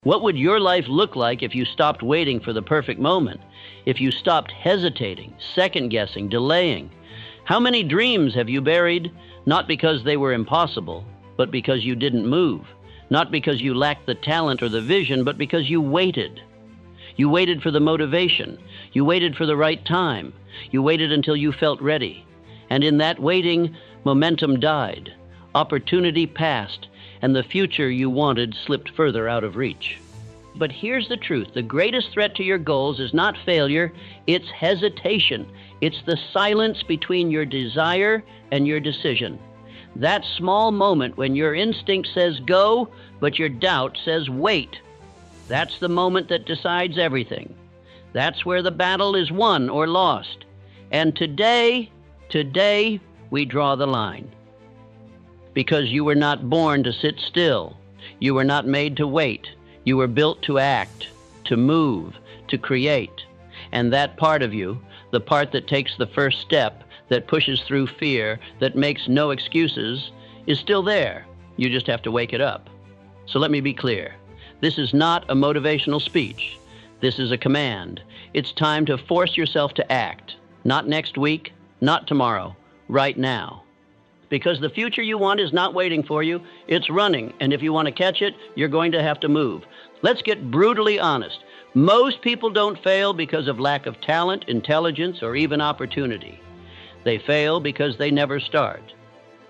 What would your life look like if you stopped waiting for the perfect moment? If you stopped hesitating, second-guessing, delaying? How many dreams have you buried, not because they were impossible, but because you didn't move? Not because you lacked the talent or the vision, but because you waited. You waited for the motivation. You waited for the right time. You waited until you felt ready. And in that waiting, momentum died. Opportunity passed, and the future you wanted slipped further out of reach. But here's the truth. The greatest threat to your goals is not failure, it's hesitation. It's the silence between your desire and your decision. That small moment when your instinct says go, but your doubt says wait. That's the moment that decides everything. That's where the battle is won or lost. And today, we draw the line. Because you were not born to sit still. You were not made to wait. You were built to act, to move, to create. And that part of you, the part that takes the first step, that pushes through fear, that makes no excuses, is still there. You just have to wake it up. So let me be clear. This is not a motivational speech. This is a command. It's time to force yourself to act. Not next week, not tomorrow, right now. Because the future you want is not waiting for you, it's running, and if you want to catch it, you're going to have to move. Let's get brutally honest. Most people don't fail because of lack of talent, intelligence, or even opportunity. They fail because they never start.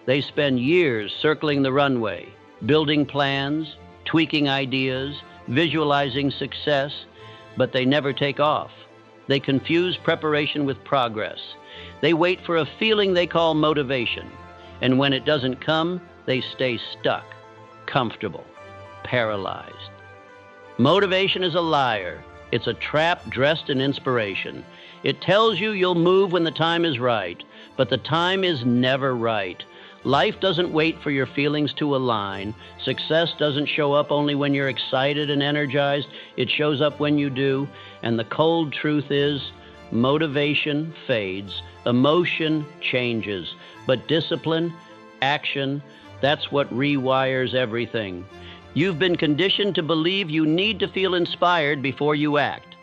They spend years circling the runway, building plans, tweaking ideas, visualizing success, but they never take off. They confuse preparation with progress. They wait for a feeling they call motivation. And when it doesn't come, they stay stuck, comfortable, paralyzed. Motivation is a liar. It's a trap dressed in inspiration. It tells you you'll move when the time is right, but the time is never right. Life doesn't wait for your feelings to align. Success doesn't show up only when you're excited and energized. It shows up when you do. And the cold truth is, motivation fades, emotion changes, but discipline, action, that's what rewires everything. You've been conditioned to believe you need to feel inspired before you act.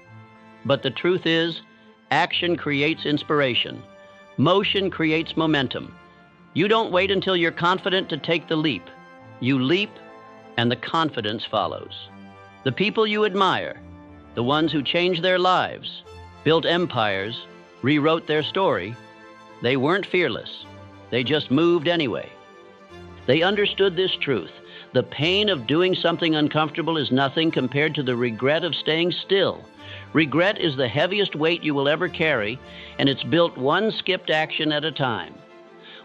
But the truth is, action creates inspiration. Motion creates momentum. You don't wait until you're confident to take the leap. You leap, and the confidence follows. The people you admire, the ones who changed their lives, built empires, rewrote their story, they weren't fearless. They just moved anyway. They understood this truth. The pain of doing something uncomfortable is nothing compared to the regret of staying still. Regret is the heaviest weight you will ever carry, and it's built one skipped action at a time.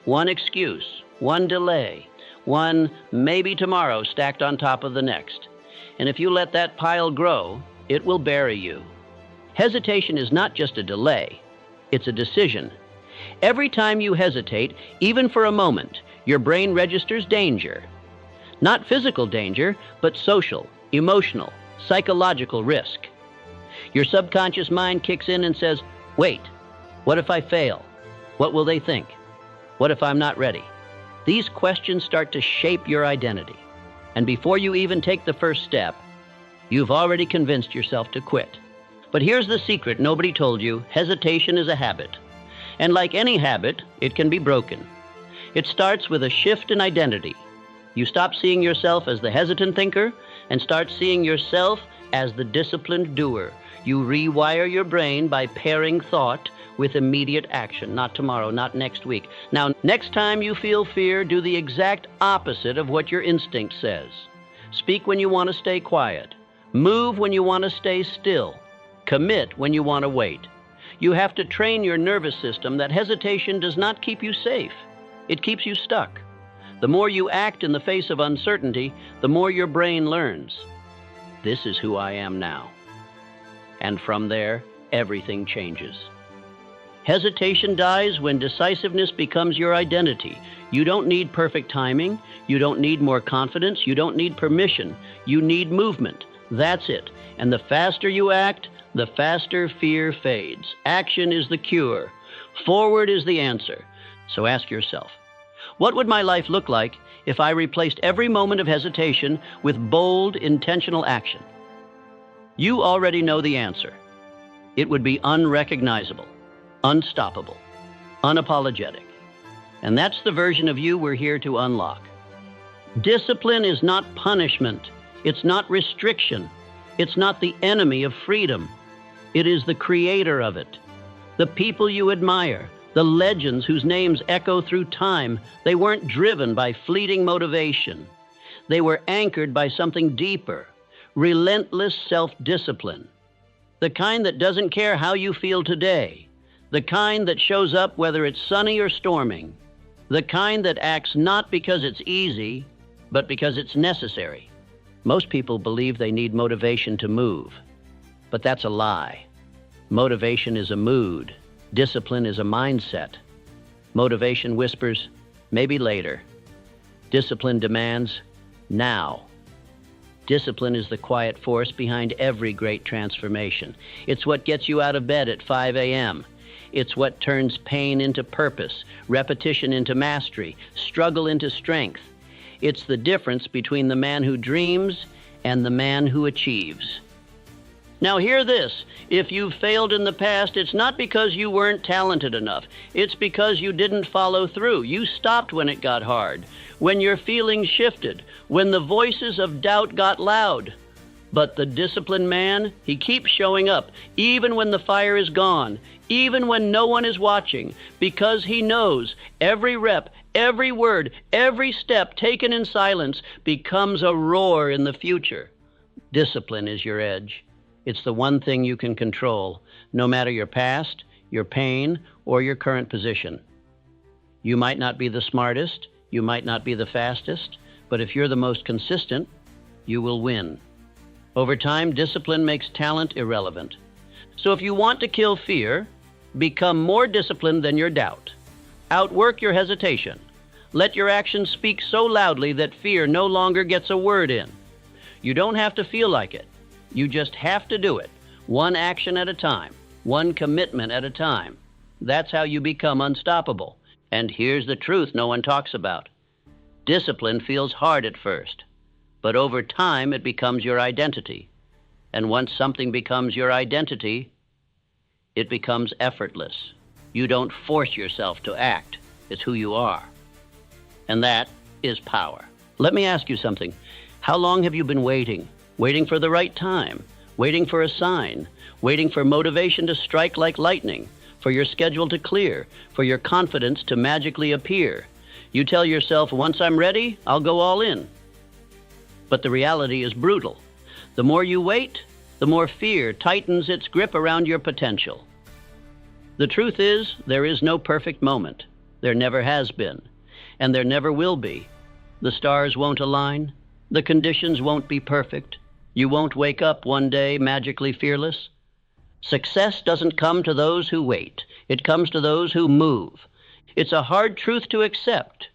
One excuse, one delay, one maybe tomorrow stacked on top of the next. And if you let that pile grow, it will bury you. Hesitation is not just a delay, it's a decision. Every time you hesitate, even for a moment, your brain registers danger. Not physical danger, but social, emotional, psychological risk. Your subconscious mind kicks in and says, wait, what if I fail? What will they think? What if I'm not ready? These questions start to shape your identity. And before you even take the first step, you've already convinced yourself to quit. But here's the secret nobody told you. Hesitation is a habit. And like any habit, it can be broken. It starts with a shift in identity. You stop seeing yourself as the hesitant thinker and start seeing yourself as the disciplined doer. You rewire your brain by pairing thought with immediate action. Not tomorrow, not next week. Now, next time you feel fear, do the exact opposite of what your instinct says. Speak when you want to stay quiet. Move when you want to stay still. Commit when you want to wait. You have to train your nervous system that hesitation does not keep you safe. It keeps you stuck. The more you act in the face of uncertainty, the more your brain learns. This is who I am now. And from there, everything changes. Hesitation dies when decisiveness becomes your identity. You don't need perfect timing. You don't need more confidence. You don't need permission. You need movement. That's it. And the faster you act, the faster fear fades. Action is the cure. Forward is the answer. So ask yourself, what would my life look like if I replaced every moment of hesitation with bold, intentional action? You already know the answer. It would be unrecognizable, unstoppable, unapologetic. And that's the version of you we're here to unlock. Discipline is not punishment. It's not restriction. It's not the enemy of freedom. It is the creator of it. The people you admire, the legends whose names echo through time, they weren't driven by fleeting motivation. They were anchored by something deeper, relentless self-discipline. The kind that doesn't care how you feel today. The kind that shows up whether it's sunny or storming. The kind that acts not because it's easy, but because it's necessary. Most people believe they need motivation to move, but that's a lie. Motivation is a mood. Discipline is a mindset. Motivation whispers, maybe later. Discipline demands, now. Discipline is the quiet force behind every great transformation. It's what gets you out of bed at 5 a.m. It's what turns pain into purpose, repetition into mastery, struggle into strength. It's the difference between the man who dreams and the man who achieves. Now hear this, if you've failed in the past, it's not because you weren't talented enough. It's because you didn't follow through. You stopped when it got hard, when your feelings shifted, when the voices of doubt got loud. But the disciplined man, he keeps showing up, even when the fire is gone, even when no one is watching, because he knows every rep, every word, every step taken in silence becomes a roar in the future. Discipline is your edge. It's the one thing you can control, no matter your past, your pain, or your current position. You might not be the smartest, you might not be the fastest, but if you're the most consistent, you will win. Over time, discipline makes talent irrelevant. So if you want to kill fear, become more disciplined than your doubt. Outwork your hesitation. Let your actions speak so loudly that fear no longer gets a word in. You don't have to feel like it. You just have to do it, one action at a time, one commitment at a time. That's how you become unstoppable. And here's the truth no one talks about. Discipline feels hard at first, but over time it becomes your identity. And once something becomes your identity, it becomes effortless. You don't force yourself to act. It's who you are. And that is power. Let me ask you something. How long have you been waiting? Waiting for the right time, waiting for a sign, waiting for motivation to strike like lightning, for your schedule to clear, for your confidence to magically appear. You tell yourself, once I'm ready, I'll go all in. But the reality is brutal. The more you wait, the more fear tightens its grip around your potential. The truth is, there is no perfect moment. There never has been, and there never will be. The stars won't align. The conditions won't be perfect. You won't wake up one day magically fearless. Success doesn't come to those who wait. It comes to those who move. It's a hard truth to accept.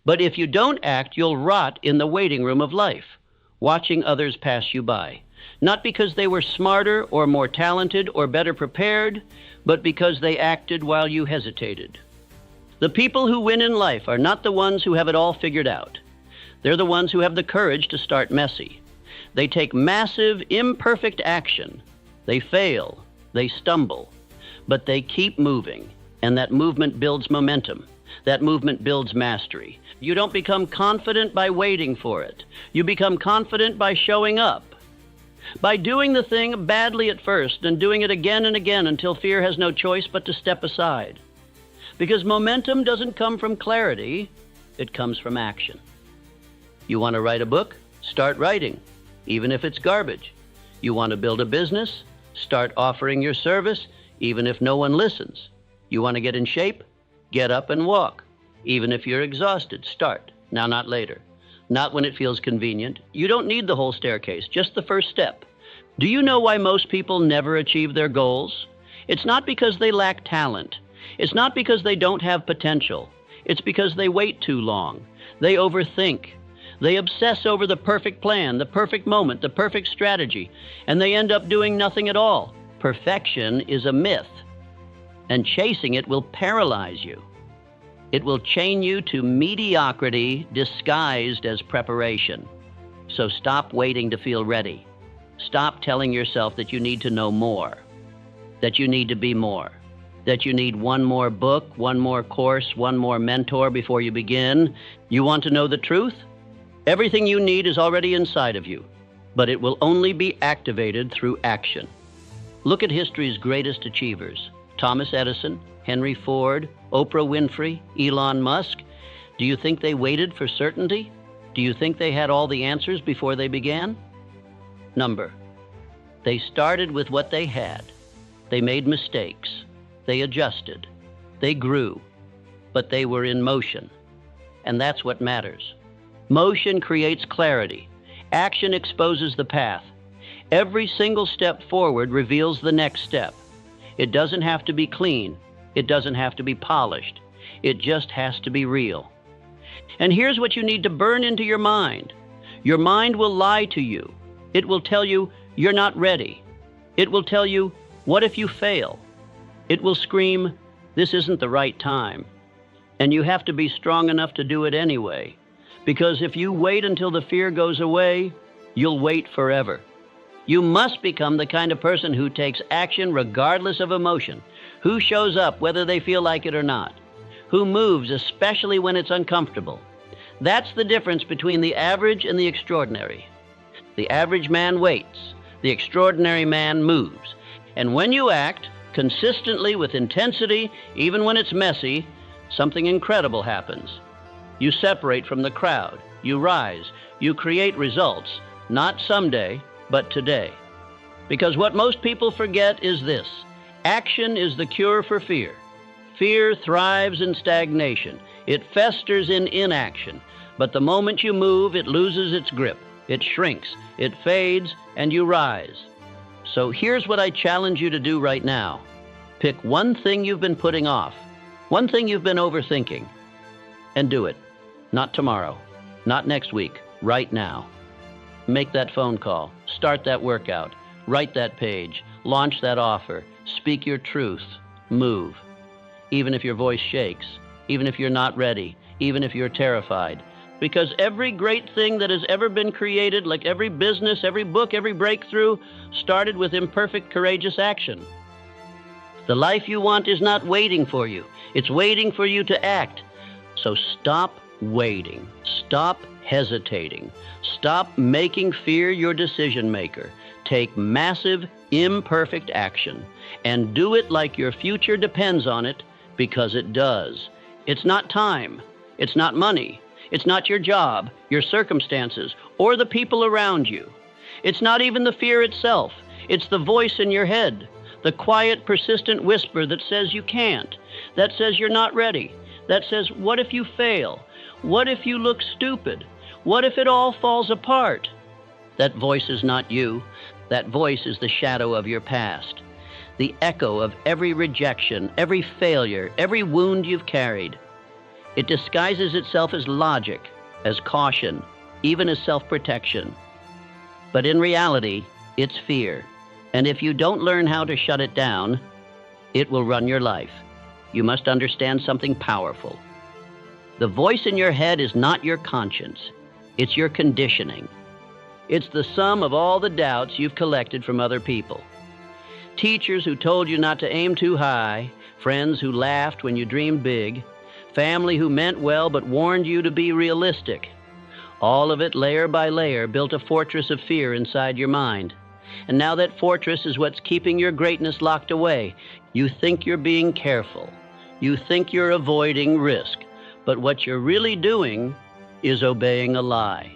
But if you don't act, you'll rot in the waiting room of life, watching others pass you by. Not because they were smarter or more talented or better prepared, but because they acted while you hesitated. The people who win in life are not the ones who have it all figured out. They're the ones who have the courage to start messy. They take massive, imperfect action. They fail, they stumble, but they keep moving, and that movement builds momentum. That movement builds mastery. You don't become confident by waiting for it. You become confident by showing up, by doing the thing badly at first and doing it again and again until fear has no choice but to step aside. Because momentum doesn't come from clarity, it comes from action. You want to write a book? Start writing, even if it's garbage. You want to build a business? Start offering your service, even if no one listens. You want to get in shape? Get up and walk. Even if you're exhausted, start. Now, not later. Not when it feels convenient. You don't need the whole staircase, just the first step. Do you know why most people never achieve their goals? It's not because they lack talent. It's not because they don't have potential. It's because they wait too long. They overthink. They obsess over the perfect plan, the perfect moment, the perfect strategy, and they end up doing nothing at all. Perfection is a myth, and chasing it will paralyze you. It will chain you to mediocrity disguised as preparation. So stop waiting to feel ready. Stop telling yourself that you need to know more, that you need to be more, that you need one more book, one more course, one more mentor before you begin. You want to know the truth? Everything you need is already inside of you, but it will only be activated through action. Look at history's greatest achievers: Thomas Edison, Henry Ford, Oprah Winfrey, Elon Musk. Do you think they waited for certainty? Do you think they had all the answers before they began? They started with what they had. They made mistakes. They adjusted. They grew. But they were in motion. And that's what matters. Motion creates clarity. Action exposes the path. Every single step forward reveals the next step. It doesn't have to be clean. It doesn't have to be polished. It just has to be real. And here's what you need to burn into your mind. Your mind will lie to you. It will tell you you're not ready. It will tell you, what if you fail? It will scream, this isn't the right time. And you have to be strong enough to do it anyway. Because if you wait until the fear goes away, you'll wait forever. You must become the kind of person who takes action regardless of emotion, who shows up whether they feel like it or not, who moves especially when it's uncomfortable. That's the difference between the average and the extraordinary. The average man waits. The extraordinary man moves. And when you act consistently with intensity, even when it's messy, something incredible happens. You separate from the crowd. You rise. You create results, not someday, but today. Because what most people forget is this: action is the cure for fear. Fear thrives in stagnation. It festers in inaction. But the moment you move, it loses its grip. It shrinks. It fades, and you rise. So here's what I challenge you to do right now. Pick one thing you've been putting off, one thing you've been overthinking, and do it. Not tomorrow, not next week, right now. Make that phone call, start that workout, write that page, launch that offer, speak your truth, move. Even if your voice shakes, even if you're not ready, even if you're terrified. Because every great thing that has ever been created, like every business, every book, every breakthrough, started with imperfect, courageous action. The life you want is not waiting for you. It's waiting for you to act. So stop waiting. Stop hesitating. Stop making fear your decision maker. Take massive, imperfect action. And do it like your future depends on it, because it does. It's not time. It's not money. It's not your job, your circumstances, or the people around you. It's not even the fear itself. It's the voice in your head, the quiet, persistent whisper that says you can't, that says you're not ready, that says, what if you fail? What if you look stupid? What if it all falls apart? That voice is not you. That voice is the shadow of your past, the echo of every rejection, every failure, every wound you've carried. It disguises itself as logic, as caution, even as self-protection. But in reality, it's fear. And if you don't learn how to shut it down, it will run your life. You must understand something powerful. The voice in your head is not your conscience. It's your conditioning. It's the sum of all the doubts you've collected from other people. Teachers who told you not to aim too high, friends who laughed when you dreamed big, family who meant well but warned you to be realistic. All of it, layer by layer, built a fortress of fear inside your mind. And now that fortress is what's keeping your greatness locked away. You think you're being careful. You think you're avoiding risk. But what you're really doing is obeying a lie.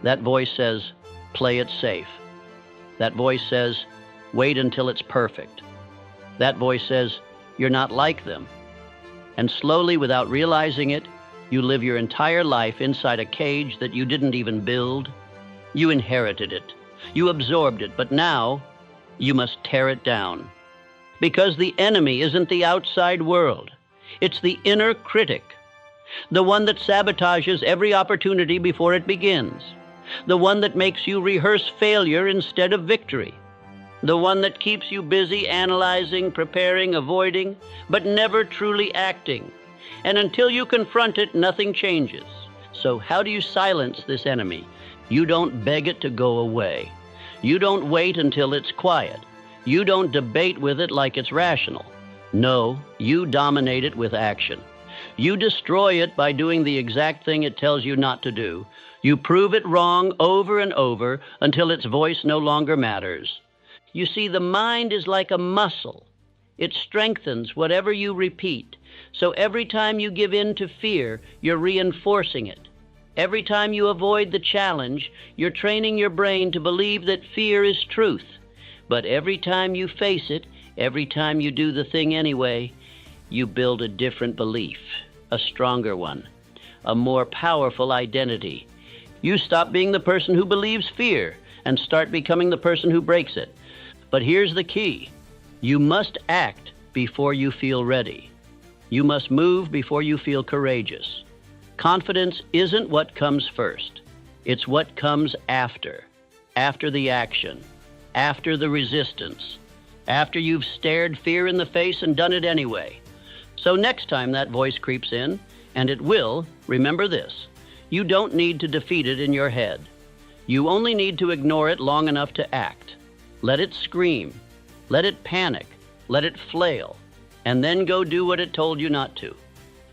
That voice says, play it safe. That voice says, wait until it's perfect. That voice says, you're not like them. And slowly, without realizing it, you live your entire life inside a cage that you didn't even build. You inherited it. You absorbed it, but now you must tear it down. Because the enemy isn't the outside world. It's the inner critic. The one that sabotages every opportunity before it begins. The one that makes you rehearse failure instead of victory. The one that keeps you busy analyzing, preparing, avoiding, but never truly acting. And until you confront it, nothing changes. So how do you silence this enemy? You don't beg it to go away. You don't wait until it's quiet. You don't debate with it like it's rational. No, you dominate it with action. You destroy it by doing the exact thing it tells you not to do. You prove it wrong over and over until its voice no longer matters. You see, the mind is like a muscle. It strengthens whatever you repeat. So every time you give in to fear, you're reinforcing it. Every time you avoid the challenge, you're training your brain to believe that fear is truth. But every time you face it, every time you do the thing anyway, you build a different belief, a stronger one, a more powerful identity. You stop being the person who believes fear and start becoming the person who breaks it. But here's the key. You must act before you feel ready. You must move before you feel courageous. Confidence isn't what comes first. It's what comes after the action, after the resistance, after you've stared fear in the face and done it anyway. So next time that voice creeps in, and it will, remember this: you don't need to defeat it in your head. You only need to ignore it long enough to act. Let it scream, let it panic, let it flail, and then go do what it told you not to.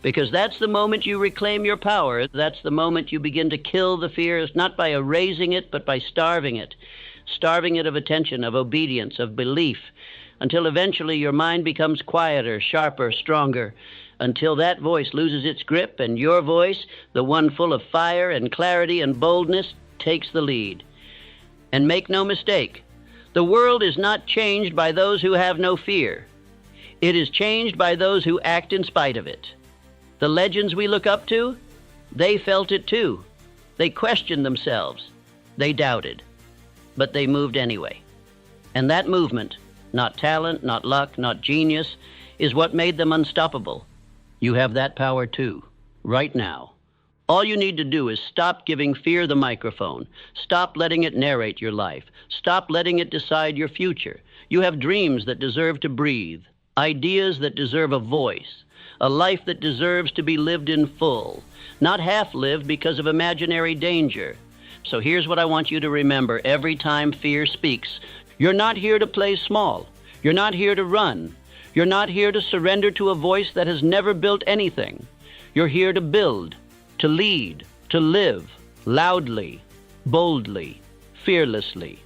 Because that's the moment you reclaim your power. That's the moment you begin to kill the fears, not by erasing it, but by starving it of attention, of obedience, of belief, until eventually your mind becomes quieter, sharper, stronger, until that voice loses its grip and your voice, the one full of fire and clarity and boldness, takes the lead. And make no mistake, the world is not changed by those who have no fear. It is changed by those who act in spite of it. The legends we look up to, they felt it too. They questioned themselves. They doubted. But they moved anyway. And that movement, not talent, not luck, not genius, is what made them unstoppable. You have that power too, right now. All you need to do is stop giving fear the microphone. Stop letting it narrate your life. Stop letting it decide your future. You have dreams that deserve to breathe, ideas that deserve a voice, a life that deserves to be lived in full, not half-lived because of imaginary danger. So here's what I want you to remember every time fear speaks. You're not here to play small. You're not here to run. You're not here to surrender to a voice that has never built anything. You're here to build, to lead, to live, loudly, boldly, fearlessly.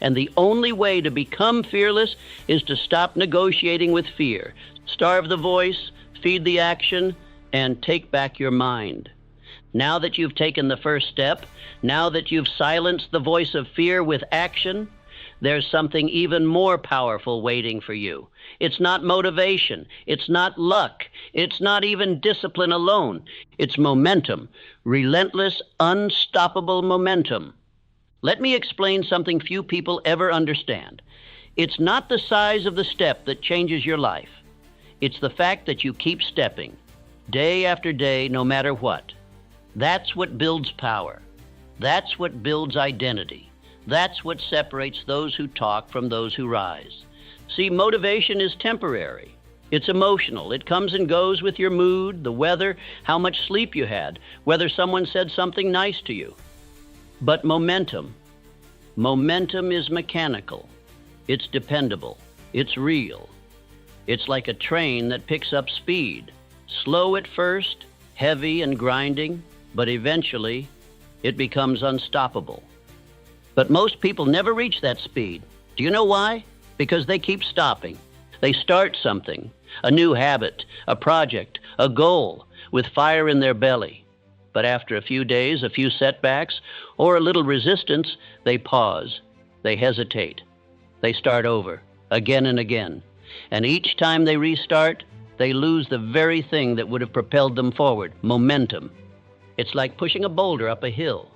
And the only way to become fearless is to stop negotiating with fear. Starve the voice, feed the action, and take back your mind. Now that you've taken the first step, now that you've silenced the voice of fear with action, there's something even more powerful waiting for you. It's not motivation. It's not luck. It's not even discipline alone. It's momentum, relentless, unstoppable momentum. Let me explain something few people ever understand. It's not the size of the step that changes your life. It's the fact that you keep stepping, day after day, no matter what. That's what builds power. That's what builds identity. That's what separates those who talk from those who rise. See, motivation is temporary. It's emotional. It comes and goes with your mood, the weather, how much sleep you had, whether someone said something nice to you. But momentum is mechanical. It's dependable. It's real. It's like a train that picks up speed. Slow at first, heavy and grinding, but eventually it becomes unstoppable. But most people never reach that speed. Do you know why? Because they keep stopping. They start something, a new habit, a project, a goal, with fire in their belly. But after a few days, a few setbacks, or a little resistance, they pause, they hesitate, they start over, again and again. And each time they restart, they lose the very thing that would have propelled them forward, momentum. It's like pushing a boulder up a hill.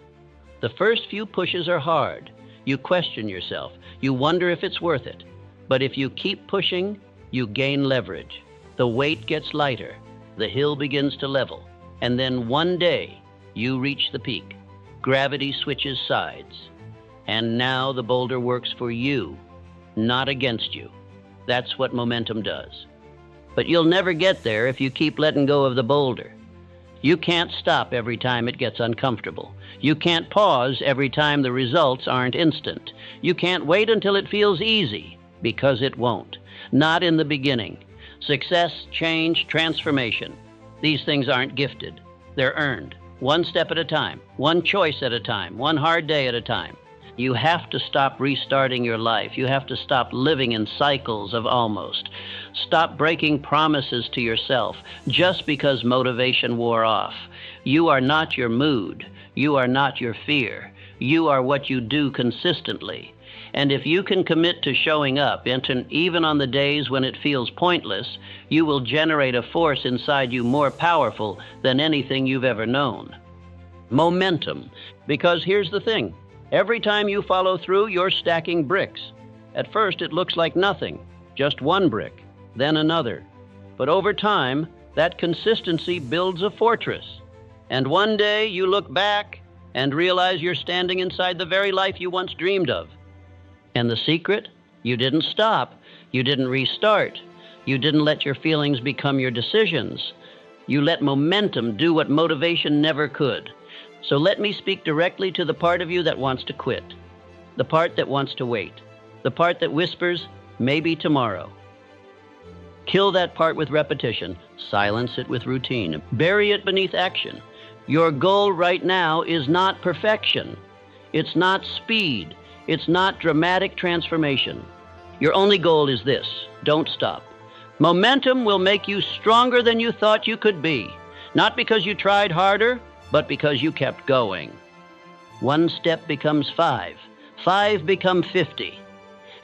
The first few pushes are hard. You question yourself. You wonder if it's worth it. But if you keep pushing, you gain leverage. The weight gets lighter. The hill begins to level. And then one day, you reach the peak. Gravity switches sides. And now the boulder works for you, not against you. That's what momentum does. But you'll never get there if you keep letting go of the boulder. You can't stop every time it gets uncomfortable. You can't pause every time the results aren't instant. You can't wait until it feels easy, because it won't. Not in the beginning. Success, change, transformation. These things aren't gifted. They're earned. One step at a time, one choice at a time, one hard day at a time. You have to stop restarting your life. You have to stop living in cycles of almost. Stop breaking promises to yourself just because motivation wore off. You are not your mood. You are not your fear. You are what you do consistently. And if you can commit to showing up, even on the days when it feels pointless, you will generate a force inside you more powerful than anything you've ever known. Momentum. Because here's the thing. Every time you follow through, you're stacking bricks. At first, it looks like nothing, just one brick, then another. But over time, that consistency builds a fortress. And one day, you look back and realize you're standing inside the very life you once dreamed of. And the secret? You didn't stop. You didn't restart. You didn't let your feelings become your decisions. You let momentum do what motivation never could. So let me speak directly to the part of you that wants to quit, the part that wants to wait, the part that whispers, maybe tomorrow. Kill that part with repetition. Silence it with routine. Bury it beneath action. Your goal right now is not perfection. It's not speed. It's not dramatic transformation. Your only goal is this: don't stop. Momentum will make you stronger than you thought you could be, not because you tried harder, but because you kept going. One step becomes 5. 5 become 50.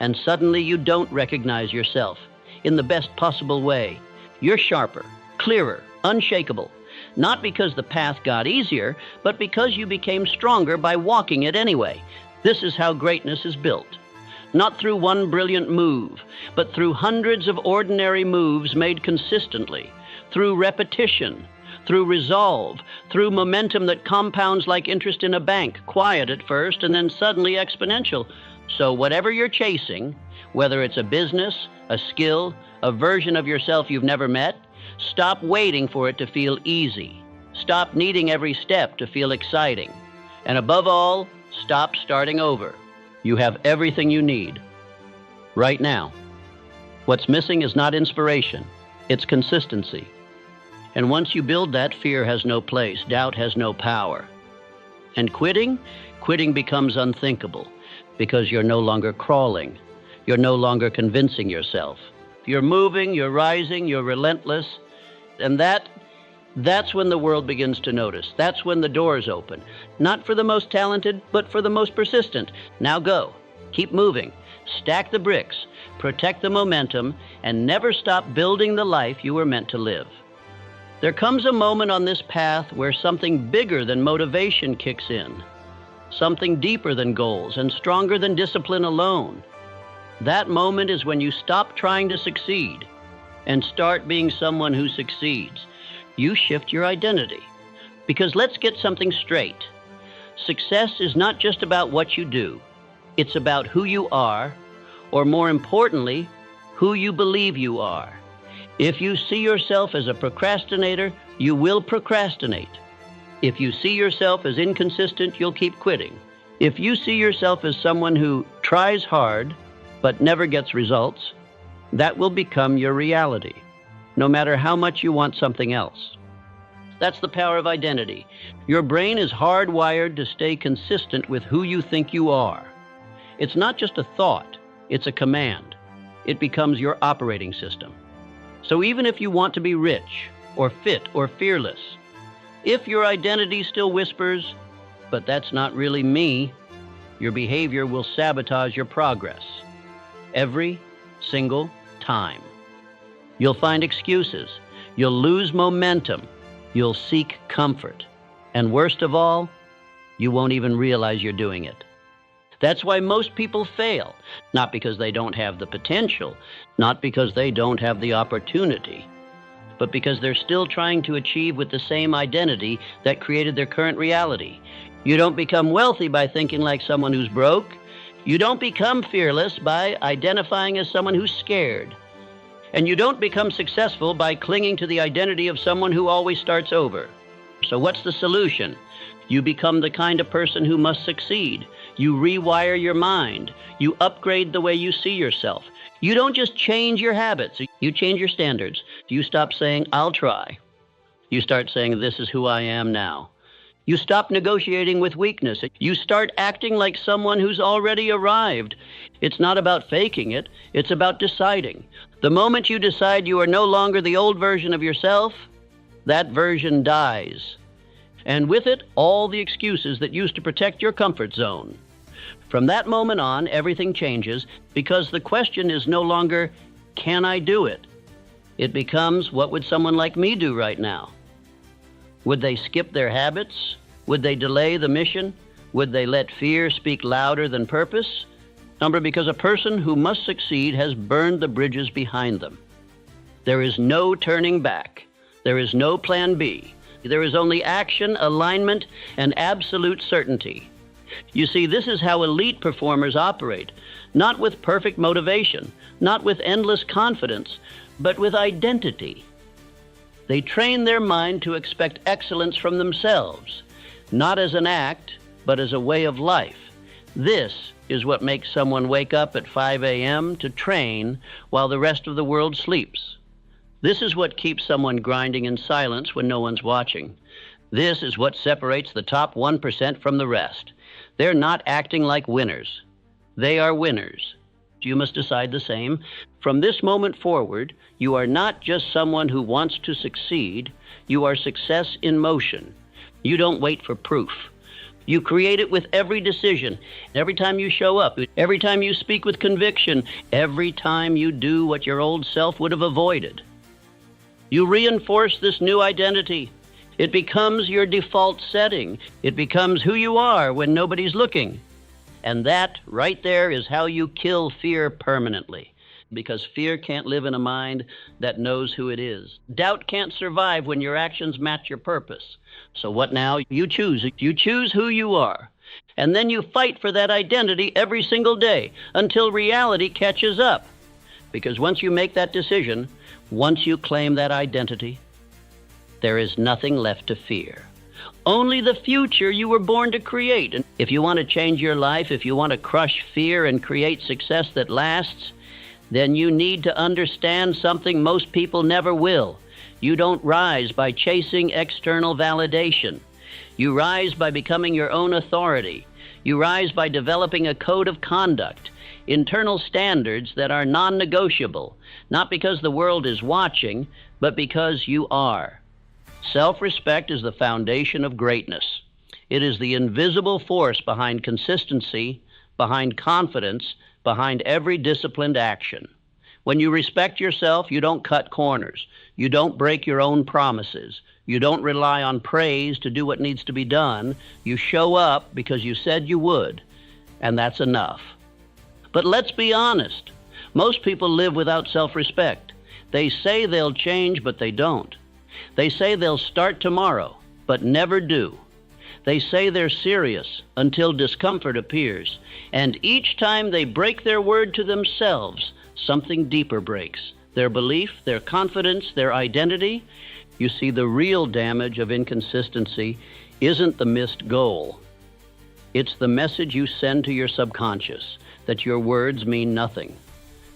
And suddenly you don't recognize yourself in the best possible way. You're sharper, clearer, unshakable. Not because the path got easier, but because you became stronger by walking it anyway. This is how greatness is built. Not through one brilliant move, but through hundreds of ordinary moves made consistently, through repetition, through resolve, through momentum that compounds like interest in a bank, quiet at first and then suddenly exponential. So whatever you're chasing, whether it's a business, a skill, a version of yourself you've never met, stop waiting for it to feel easy. Stop needing every step to feel exciting. And above all, stop starting over. You have everything you need right now. What's missing is not inspiration, it's consistency. And once you build that, fear has no place, doubt has no power. And quitting becomes unthinkable because you're no longer crawling. You're no longer convincing yourself. You're moving, you're rising, you're relentless. And that's when the world begins to notice. That's when the doors open. Not for the most talented, but for the most persistent. Now go. Keep moving. Stack the bricks. Protect the momentum. And never stop building the life you were meant to live. There comes a moment on this path where something bigger than motivation kicks in. Something deeper than goals and stronger than discipline alone. That moment is when you stop trying to succeed and start being someone who succeeds. You shift your identity. Because let's get something straight. Success is not just about what you do. It's about who you are, or more importantly, who you believe you are. If you see yourself as a procrastinator, you will procrastinate. If you see yourself as inconsistent, you'll keep quitting. If you see yourself as someone who tries hard but never gets results, that will become your reality, no matter how much you want something else. That's the power of identity. Your brain is hardwired to stay consistent with who you think you are. It's not just a thought, it's a command. It becomes your operating system. So even if you want to be rich, or fit, or fearless, if your identity still whispers, but that's not really me, your behavior will sabotage your progress. Every single time. You'll find excuses. You'll lose momentum. You'll seek comfort. And worst of all, you won't even realize you're doing it. That's why most people fail, not because they don't have the potential, not because they don't have the opportunity, but because they're still trying to achieve with the same identity that created their current reality. You don't become wealthy by thinking like someone who's broke. You don't become fearless by identifying as someone who's scared. And you don't become successful by clinging to the identity of someone who always starts over. So what's the solution? You become the kind of person who must succeed. You rewire your mind. You upgrade the way you see yourself. You don't just change your habits. You change your standards. You stop saying, I'll try. You start saying, this is who I am now. You stop negotiating with weakness. You start acting like someone who's already arrived. It's not about faking it. It's about deciding. The moment you decide you are no longer the old version of yourself, that version dies. And with it, all the excuses that used to protect your comfort zone. From that moment on, everything changes because the question is no longer, can I do it? It becomes, what would someone like me do right now? Would they skip their habits? Would they delay the mission? Would they let fear speak louder than purpose? Number, because a person who must succeed has burned the bridges behind them. There is no turning back. There is no plan B. There is only action, alignment, and absolute certainty. You see, this is how elite performers operate, not with perfect motivation, not with endless confidence, but with identity. They train their mind to expect excellence from themselves, not as an act, but as a way of life. This is what makes someone wake up at 5 a.m. to train while the rest of the world sleeps. This is what keeps someone grinding in silence when no one's watching. This is what separates the top 1% from the rest. They're not acting like winners. They are winners. You must decide the same. From this moment forward, you are not just someone who wants to succeed. You are success in motion. You don't wait for proof. You create it with every decision, every time you show up, every time you speak with conviction, every time you do what your old self would have avoided. You reinforce this new identity. It becomes your default setting. It becomes who you are when nobody's looking. And that right there is how you kill fear permanently, because fear can't live in a mind that knows who it is. Doubt can't survive when your actions match your purpose. So what now? You choose. You choose who you are. And then you fight for that identity every single day until reality catches up. Because once you make that decision, once you claim that identity, there is nothing left to fear. Only the future you were born to create. And if you want to change your life, if you want to crush fear and create success that lasts, then you need to understand something most people never will. You don't rise by chasing external validation. You rise by becoming your own authority. You rise by developing a code of conduct, internal standards that are non-negotiable, not because the world is watching, but because you are. Self-respect is the foundation of greatness. It is the invisible force behind consistency, behind confidence, behind every disciplined action. When you respect yourself, you don't cut corners. You don't break your own promises. You don't rely on praise to do what needs to be done. You show up because you said you would, and that's enough. But let's be honest. Most people live without self-respect. They say they'll change, but they don't. They say they'll start tomorrow, but never do. They say they're serious until discomfort appears. And each time they break their word to themselves, something deeper breaks. Their belief, their confidence, their identity. You see, the real damage of inconsistency isn't the missed goal. It's the message you send to your subconscious that your words mean nothing,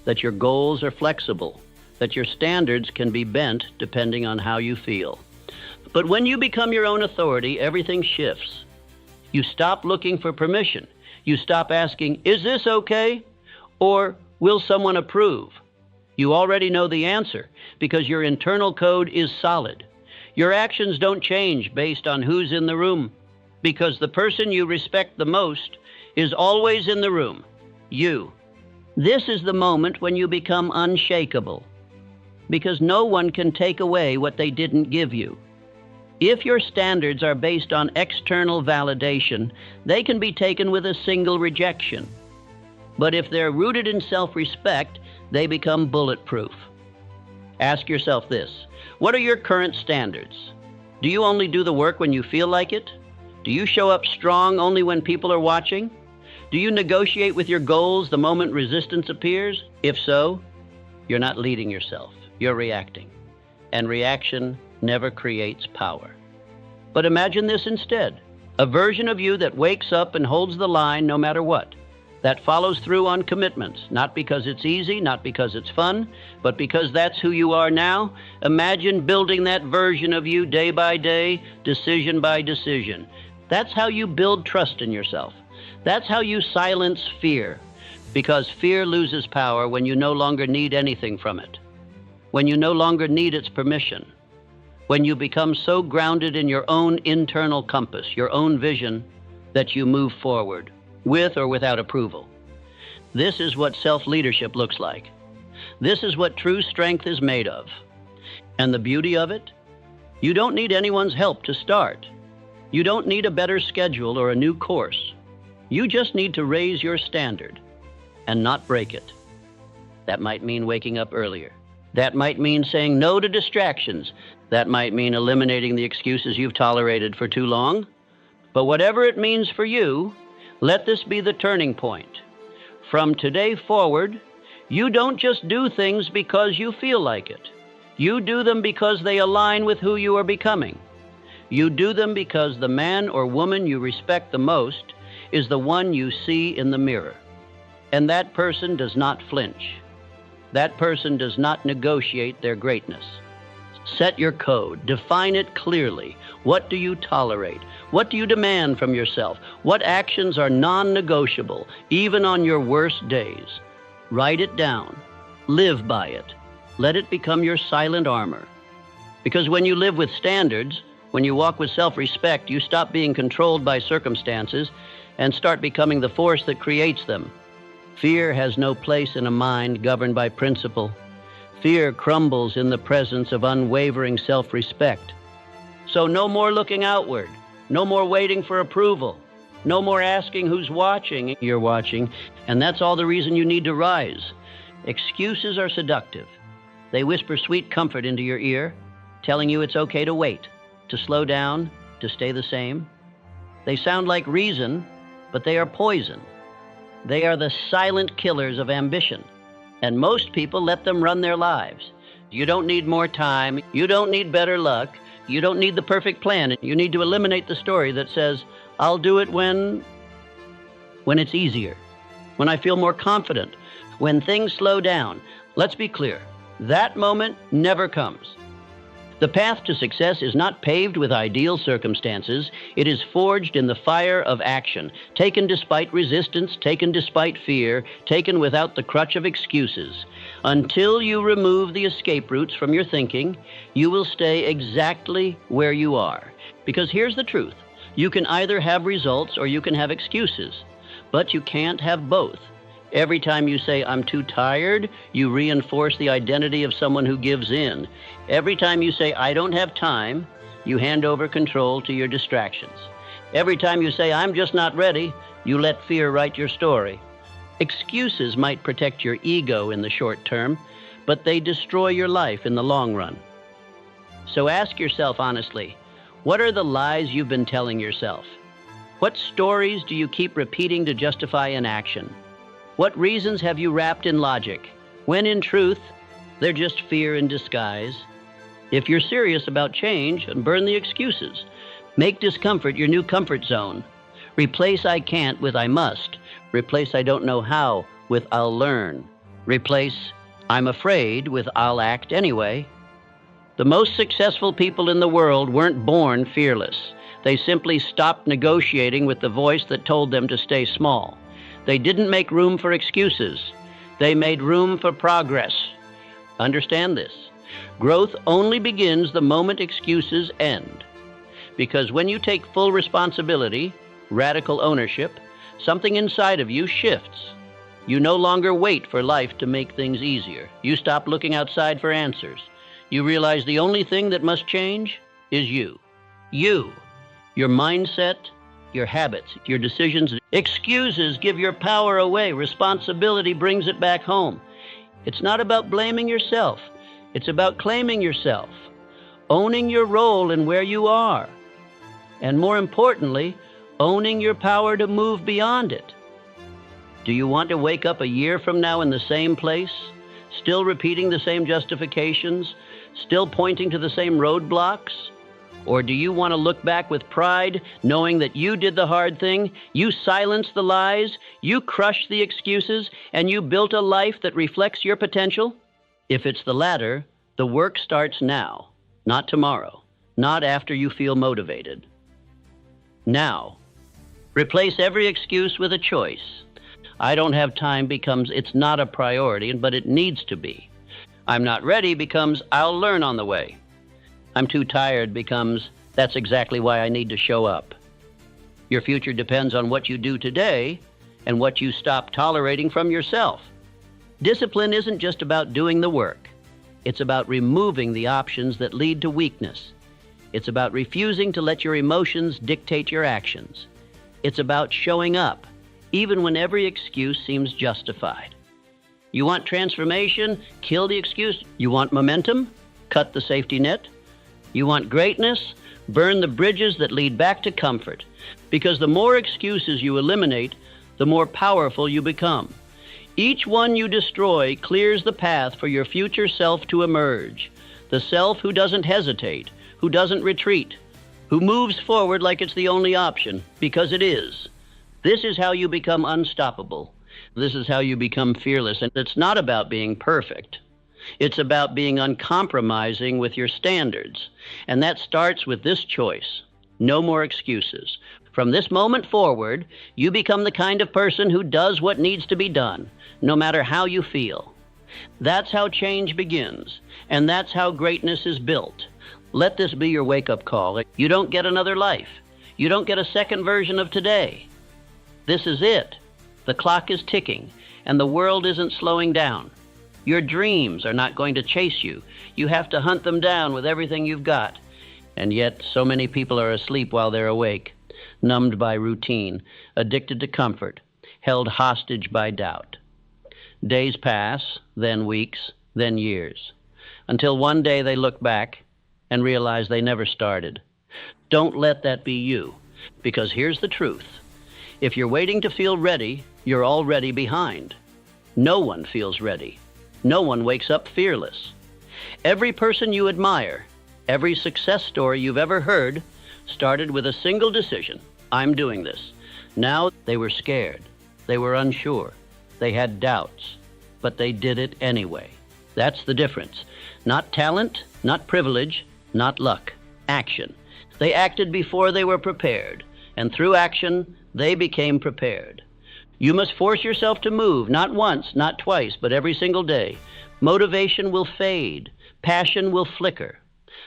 that your goals are flexible, that your standards can be bent depending on how you feel. But when you become your own authority, everything shifts. You stop looking for permission. You stop asking, is this okay? Or will someone approve? You already know the answer because your internal code is solid. Your actions don't change based on who's in the room, because the person you respect the most is always in the room, you. This is the moment when you become unshakable, because no one can take away what they didn't give you. If your standards are based on external validation, they can be taken with a single rejection. But if they're rooted in self-respect, they become bulletproof. Ask yourself this: what are your current standards? Do you only do the work when you feel like it? Do you show up strong only when people are watching? Do you negotiate with your goals the moment resistance appears? If so, you're not leading yourself, you're reacting. And reaction never creates power. But imagine this instead. A version of you that wakes up and holds the line no matter what. That follows through on commitments, not because it's easy, not because it's fun, but because that's who you are now. Imagine building that version of you day by day, decision by decision. That's how you build trust in yourself. That's how you silence fear, because fear loses power when you no longer need anything from it, when you no longer need its permission, when you become so grounded in your own internal compass, your own vision, that you move forward, with or without approval. This is what self-leadership looks like. This is what true strength is made of. And the beauty of it? You don't need anyone's help to start. You don't need a better schedule or a new course. You just need to raise your standard and not break it. That might mean waking up earlier. That might mean saying no to distractions. That might mean eliminating the excuses you've tolerated for too long. But whatever it means for you, let this be the turning point. From today forward, you don't just do things because you feel like it. You do them because they align with who you are becoming. You do them because the man or woman you respect the most is the one you see in the mirror. And that person does not flinch. That person does not negotiate their greatness. Set your code. Define it clearly. What do you tolerate? What do you demand from yourself? What actions are non-negotiable, even on your worst days? Write it down. Live by it. Let it become your silent armor. Because when you live with standards, when you walk with self-respect, you stop being controlled by circumstances and start becoming the force that creates them. Fear has no place in a mind governed by principle. Fear crumbles in the presence of unwavering self-respect. So no more looking outward. No more waiting for approval. No more asking who's watching. You're watching, and that's all the reason you need to rise. Excuses are seductive. They whisper sweet comfort into your ear, telling you it's okay to wait, to slow down, to stay the same. They sound like reason, but they are poison. They are the silent killers of ambition, and most people let them run their lives. You don't need more time. You don't need better luck. You don't need the perfect plan. You need to eliminate the story that says, I'll do it when it's easier, when I feel more confident, when things slow down. Let's be clear. That moment never comes. The path to success is not paved with ideal circumstances. It is forged in the fire of action, taken despite resistance, taken despite fear, taken without the crutch of excuses. Until you remove the escape routes from your thinking, you will stay exactly where you are. Because here's the truth. You can either have results or you can have excuses, but you can't have both. Every time you say, I'm too tired, you reinforce the identity of someone who gives in. Every time you say, I don't have time, you hand over control to your distractions. Every time you say, I'm just not ready, you let fear write your story. Excuses might protect your ego in the short term, but they destroy your life in the long run. So ask yourself honestly, what are the lies you've been telling yourself? What stories do you keep repeating to justify inaction? What reasons have you wrapped in logic, when in truth, they're just fear in disguise? If you're serious about change, burn the excuses. Make discomfort your new comfort zone. Replace I can't with I must. Replace I don't know how with I'll learn. Replace I'm afraid with I'll act anyway. The most successful people in the world weren't born fearless. They simply stopped negotiating with the voice that told them to stay small. They didn't make room for excuses. They made room for progress. Understand this. Growth only begins the moment excuses end. Because when you take full responsibility, radical ownership, something inside of you shifts. You no longer wait for life to make things easier. You stop looking outside for answers. You realize the only thing that must change is you. You. Your mindset, your habits, your decisions. Excuses give your power away. Responsibility brings it back home. It's not about blaming yourself. It's about claiming yourself, owning your role in where you are, and more importantly, owning your power to move beyond it. Do you want to wake up a year from now in the same place, still repeating the same justifications, still pointing to the same roadblocks? Or do you want to look back with pride, knowing that you did the hard thing, you silenced the lies, you crushed the excuses, and you built a life that reflects your potential? If it's the latter, the work starts now, not tomorrow, not after you feel motivated. Now, replace every excuse with a choice. I don't have time becomes it's not a priority, but it needs to be. I'm not ready becomes I'll learn on the way. I'm too tired becomes that's exactly why I need to show up. Your future depends on what you do today and what you stop tolerating from yourself. Discipline isn't just about doing the work. It's about removing the options that lead to weakness. It's about refusing to let your emotions dictate your actions. It's about showing up, even when every excuse seems justified. You want transformation? Kill the excuse. You want momentum? Cut the safety net. You want greatness? Burn the bridges that lead back to comfort. Because the more excuses you eliminate, the more powerful you become. Each one you destroy clears the path for your future self to emerge. The self who doesn't hesitate, who doesn't retreat, who moves forward like it's the only option, because it is. This is how you become unstoppable. This is how you become fearless. And it's not about being perfect. It's about being uncompromising with your standards. And that starts with this choice. No more excuses. From this moment forward, you become the kind of person who does what needs to be done, no matter how you feel. That's how change begins, and that's how greatness is built. Let this be your wake-up call. You don't get another life. You don't get a second version of today. This is it. The clock is ticking, and the world isn't slowing down. Your dreams are not going to chase you. You have to hunt them down with everything you've got. And yet, so many people are asleep while they're awake, numbed by routine, addicted to comfort, held hostage by doubt. Days pass, then weeks, then years, until one day they look back and realize they never started. Don't let that be you, because here's the truth. If you're waiting to feel ready, you're already behind. No one feels ready. No one wakes up fearless. Every person you admire, every success story you've ever heard, started with a single decision. I'm doing this. Now they were scared. They were unsure. They had doubts. But they did it anyway. That's the difference. Not talent, not privilege, not luck. Action. They acted before they were prepared. And through action, they became prepared. You must force yourself to move, not once, not twice, but every single day. Motivation will fade. Passion will flicker.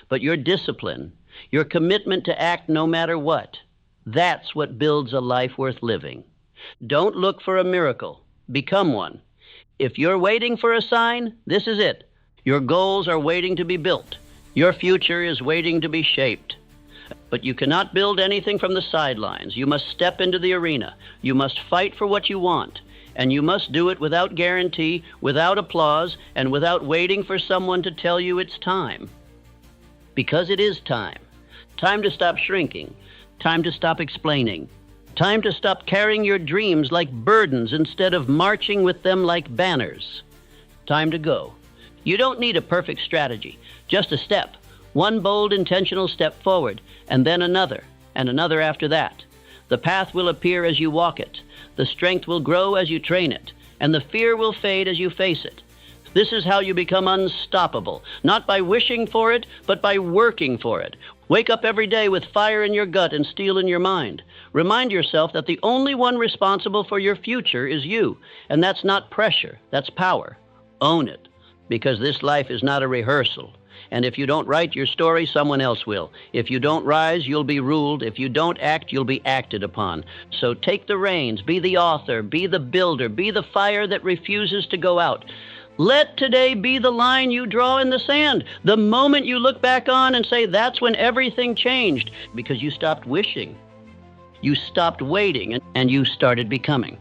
But your discipline, your commitment to act no matter what, that's what builds a life worth living. Don't look for a miracle. Become one. If you're waiting for a sign, this is it. Your goals are waiting to be built. Your future is waiting to be shaped. But you cannot build anything from the sidelines. You must step into the arena. You must fight for what you want. And you must do it without guarantee, without applause, and without waiting for someone to tell you it's time. Because it is time. Time to stop shrinking. Time to stop explaining. Time to stop carrying your dreams like burdens instead of marching with them like banners. Time to go. You don't need a perfect strategy, just a step. One bold, intentional step forward, and then another, and another after that. The path will appear as you walk it. The strength will grow as you train it, and the fear will fade as you face it. This is how you become unstoppable, not by wishing for it, but by working for it. Wake up every day with fire in your gut and steel in your mind. Remind yourself that the only one responsible for your future is you, and that's not pressure, that's power. Own it, because this life is not a rehearsal. And if you don't write your story, someone else will. If you don't rise, you'll be ruled. If you don't act, you'll be acted upon. So take the reins, be the author, be the builder, be the fire that refuses to go out. Let today be the line you draw in the sand. The moment you look back on and say, that's when everything changed, because you stopped wishing. You stopped waiting, and you started becoming.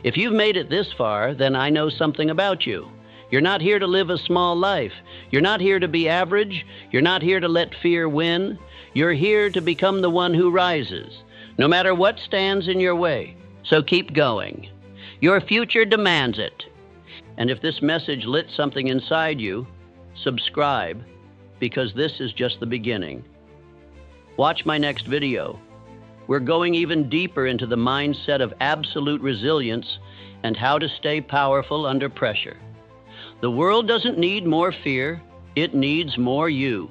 If you've made it this far, then I know something about you. You're not here to live a small life. You're not here to be average. You're not here to let fear win. You're here to become the one who rises, no matter what stands in your way. So keep going. Your future demands it. And if this message lit something inside you, subscribe, because this is just the beginning. Watch my next video. We're going even deeper into the mindset of absolute resilience and how to stay powerful under pressure. The world doesn't need more fear, it needs more you.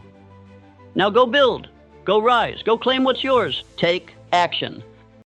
Now go build, go rise, go claim what's yours. Take action.